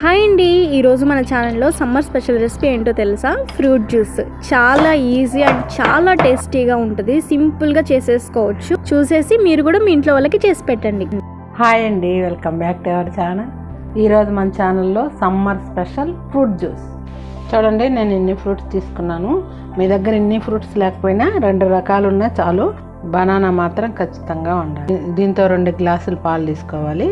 Hi అండి, ఈరోజు మన ఛానల్లో సమ్మర్ స్పెషల్ రెసిపీ ఏంటో తెలుసా? Fruit juice. చాలా ఈజీ అండ్ చాలా టేస్టీగా ఉంటుంది. సింపుల్గా చేసేసుకోవచ్చు. చూసేసి మీరు కూడా మీ ఇంట్లో వాళ్ళకి చేసి పెట్టండి. హాయ్ అండి, welcome back to our channel. ఈరోజు మన ఛానల్లో సమ్మర్ స్పెషల్ ఫ్రూట్ జ్యూస్. చూడండి, నేను ఇన్ని ఫ్రూట్స్ తీసుకున్నాను. మీ దగ్గర ఇన్ని ఫ్రూట్స్ లేకపోయినా 2 రకాలు ఉన్నా చాలు. బనానా మాత్రం ఖచ్చితంగా ఉండాలి. దీంతో 2 గ్లాసులు పాలు తీసుకోవాలి.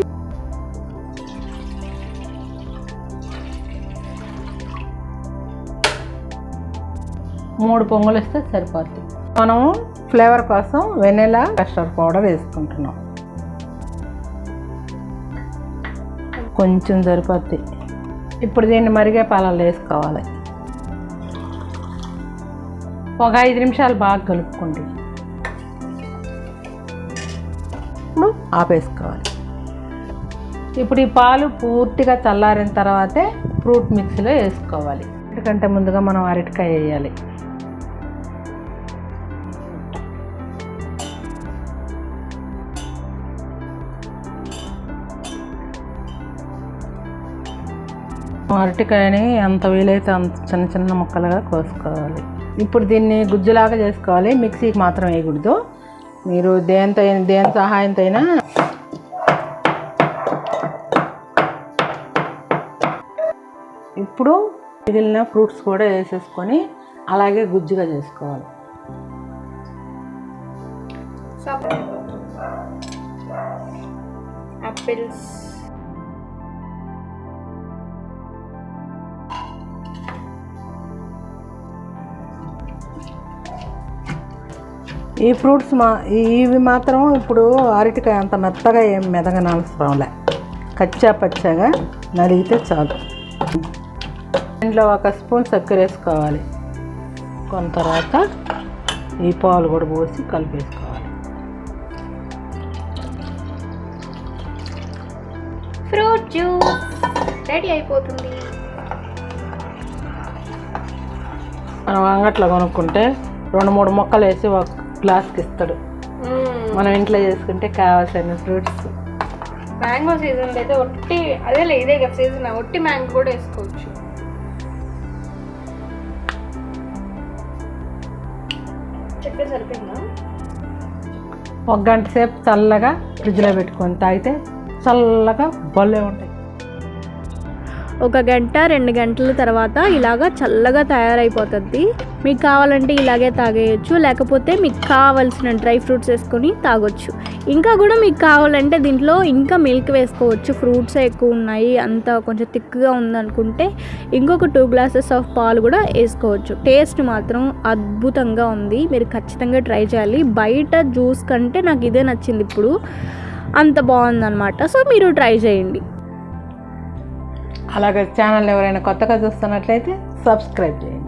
మూడు పొంగులు ఇస్తే సరిపోతుంది. మనము ఫ్లేవర్ కోసం వెనిలా కస్టర్డ్ పౌడర్ వేసుకుంటున్నాం. కొంచెం సరిపోద్ది. ఇప్పుడు దీన్ని మరిగే పాలల్లో వేసుకోవాలి. ఒక 5 నిమిషాలు బాగా కలుపుకోండి. ఇప్పుడు ఆపేసుకోవాలి. ఇప్పుడు ఈ పాలు పూర్తిగా చల్లారిన తర్వాతే ఫ్రూట్ మిక్సీలో వేసుకోవాలి. ఎందుకంటే ముందుగా మనం అరటికాయ వేయాలి. అరటికాయని ఎంత వీలైతే అంత చిన్న చిన్న ముక్కలుగా కోసుకోవాలి. ఇప్పుడు దీన్ని గుజ్జులాగా చేసుకోవాలి. మిక్సీకి మాత్రం వేయకూడదు. మీరు దేని సహాయంతో అయినా ఇప్పుడు మిగిలిన ఫ్రూట్స్ కూడా వేసేసుకొని అలాగే గుజ్జుగా చేసుకోవాలి. యాపిల్స్, ఈ ఫ్రూట్స్ ఇవి మాత్రం ఇప్పుడు అరటికాయ అంత మెత్తగా ఏం మెదగనవసరంలే. కచ్చా పచ్చగా నలిగితే చాలు. దీంట్లో 1 స్పూన్ చక్కెర వేసుకోవాలి. కొంత తర్వాత ఈ పాలు కూడా పోసి కలిపేసుకోవాలి. ఫ్రూట్ జ్యూస్ రెడీ అయిపోతుంది. మనం అంగట్లో కొనుక్కుంటే 2-3 ముక్కలు వేసి 1 గ్లాస్కి ఇస్తాడు. మనం ఇంట్లో చేసుకుంటే కావాల్సిన ఫ్రూట్స్. మ్యాంగో సీజన్ అయితే ఒట్టి అదేలే, ఇదే కదా సీజన్, ఒట్టి మ్యాంగో కూడా వేసుకోవచ్చు. చక్కెర సరిపోయిందా? 1 గంట సేపు చల్లగా ఫ్రిడ్జ్లో పెట్టుకొని తాగితే చల్లగా భలే ఉంటాయి. 1 గంట 2 గంటల తర్వాత ఇలాగా చల్లగా తయారైపోతుంది. మీకు కావాలంటే ఇలాగే తాగేయచ్చు, లేకపోతే మీకు కావాల్సిన డ్రై ఫ్రూట్స్ వేసుకొని తాగొచ్చు. ఇంకా కూడా మీకు కావాలంటే దీంట్లో ఇంకా మిల్క్ వేసుకోవచ్చు. ఫ్రూట్స్ ఎక్కువ ఉన్నాయి, అంత కొంచెం థిక్గా ఉందనుకుంటే ఇంకొక 2 గ్లాసెస్ ఆఫ్ పాలు కూడా వేసుకోవచ్చు. టేస్ట్ మాత్రం అద్భుతంగా ఉంది. మీరు ఖచ్చితంగా ట్రై చేయాలి. బయట జ్యూస్ కంటే నాకు ఇదే నచ్చింది. ఇప్పుడు అంత బాగుందన్నమాట. సో మీరు ట్రై చేయండి. అలాగే ఛానల్ ఎవరైనా కొత్తగా చూస్తున్నట్లయితే సబ్స్క్రైబ్ చేయండి.